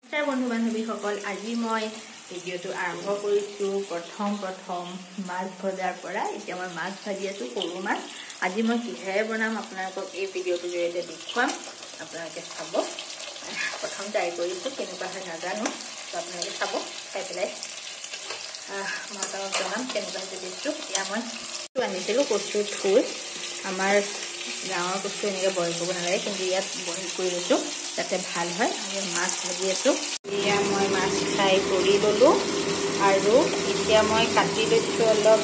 বন্ধু বান্ধৱীসকল আজি মই ভিডিঅ'টো আৰম্ভ কৰিছোঁ প্ৰথম মাছ ভজাৰ পৰা। এতিয়া মই মাছ ভাজি আছোঁ, সৰু মাছ। আজি মই কিহেৰে বনাম আপোনালোকক এই ভিডিঅ'টোৰ জৰিয়তে দেখুৱাম, আপোনালোকে চাব। প্ৰথম ট্ৰাই কৰিছোঁ, কেনেকুৱা হয় নাজানো, আপোনালোকে চাব, চাই পেলাই মই আপোনালোকক জনাম কেনেকুৱা হৈছে টেষ্টটো। এতিয়া মই আনিছিলোঁ কচুৰ থুৰ। আমাৰ গাঁৱৰ কচু এনেকৈ বইল কৰিব নালাগে, কিন্তু ইয়াত বইল কৰি লৈছোঁ যাতে ভাল হয়। আৰু মাছ ভাজি আছোঁ। এতিয়া মই মাছ ফ্ৰাই কৰি ল'লোঁ আৰু এতিয়া মই কাটি লৈছোঁ অলপ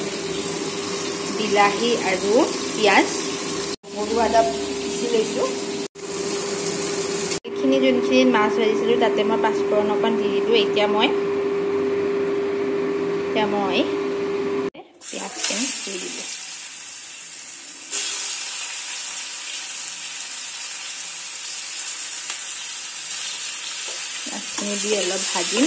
বিলাহী আৰু পিঁয়াজ, সৰু আদা পিচি লৈছোঁ। এইখিনি যোনখিনি মাছ ভাজিছিলোঁ তাতে মই পাঁচফোৰণ অকণ দি দিলোঁ। এতিয়া মই পিঁয়াজখিনি দি দিলোঁ। মাছখিনি দি অলপ ভাজিম।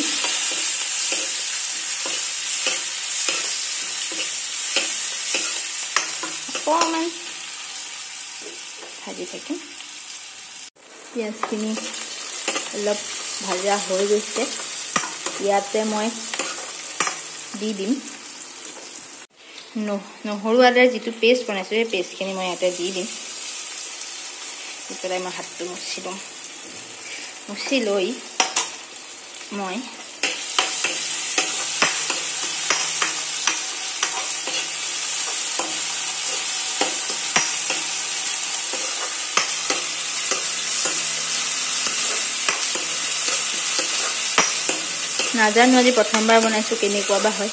অকণমান ভাজি থাকিম। পিঁয়াজখিনি অলপ ভাজা হৈ গৈছে। ইয়াতে মই দি দিম নহৰু আদাৰ যিটো পেষ্ট বনাইছোঁ, সেই পেষ্টখিনি মই ইয়াতে দি দিম। দি পেলাই মই হাতটো মুচি ল'ম। মুচি লৈ মই নাজানো আজি প্ৰথমবাৰ বনাইছোঁ, কেনেকুৱা বা হয়।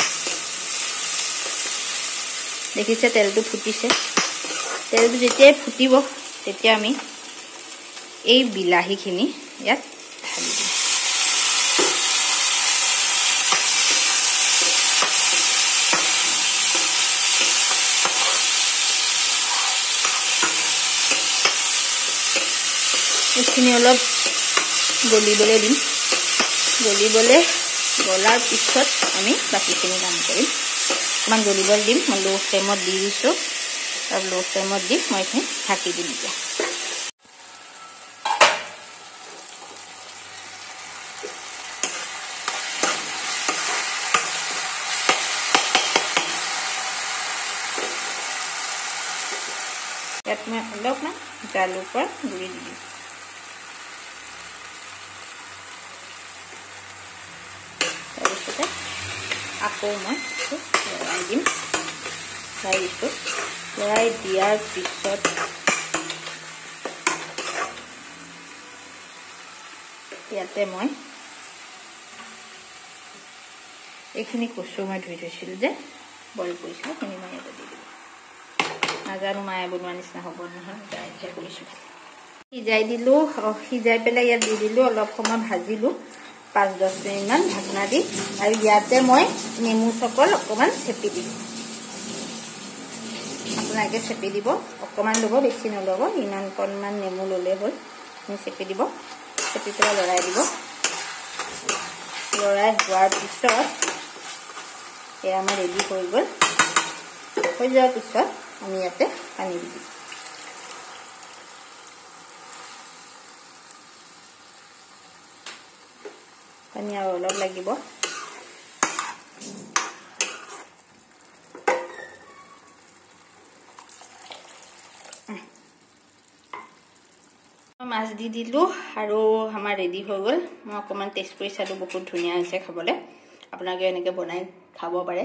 দেখিছে তেলটো ফুটিছে। তেলটো যেতিয়াই ফুটিব তেতিয়া আমি এই বিলাহীখিনি ইয়াত ঢালি দিম। এইখিনি অলপ গলিবলৈ দিম। গলাৰ পিছত আমি বাকীখিনি কাম কৰিম। অকণমান গলিবলৈ দিম। মই ল' ফ্লেমত দি দিছোঁ। আৰু ল' ফ্লেমত দি মই এইখিনি ঢাকি দিম। এতিয়া ইয়াত মই অলপমান জালুকৰ গুড়ি দি দিম। তাৰপিছতে আকৌ মই লৰাই দিম। লৰাই দিয়াৰ পিছত ইয়াতে মই এইখিনি কচু মই ধুই থৈছিলোঁ যে বইল কৰিছিলোঁ, সেইখিনি মই ইয়াতে দি দিম। নাজানো মায়ে বনোৱা নিচিনা হ'ব নহয়, ড্ৰাইহে কৰিছোঁ। সিজাই দিলোঁ। সিজাই পেলাই ইয়াত দি দিলোঁ। অলপ সময় ভাজিলোঁ, 5-10 মিনিটমান ঢাকনা দি। আৰু ইয়াতে মই নেমু চকল অকণমান চেপি দিম। আপোনালোকে চেপি দিব, অকণমান ল'ব, বেছি নল'ব। ইমানকণমান নেমু ল'লে হ'ল। আপুনি চেপি দিব, চেপি পেলাই লৰাই দিব। লৰাই হোৱাৰ পিছত এয়া আমাৰ ৰেডি হৈ গ'ল। হৈ যোৱাৰ পিছত আমি ইয়াতে পানী দি দিম। পানী আৰু অলপ লাগিব। মাছ দি দিলোঁ আৰু আমাৰ ৰেডি হৈ গ'ল। মই অকণমান টেষ্ট কৰি চালোঁ, বহুত ধুনীয়া হৈছে খাবলৈ। আপোনালোকে এনেকৈ বনাই খাব পাৰে।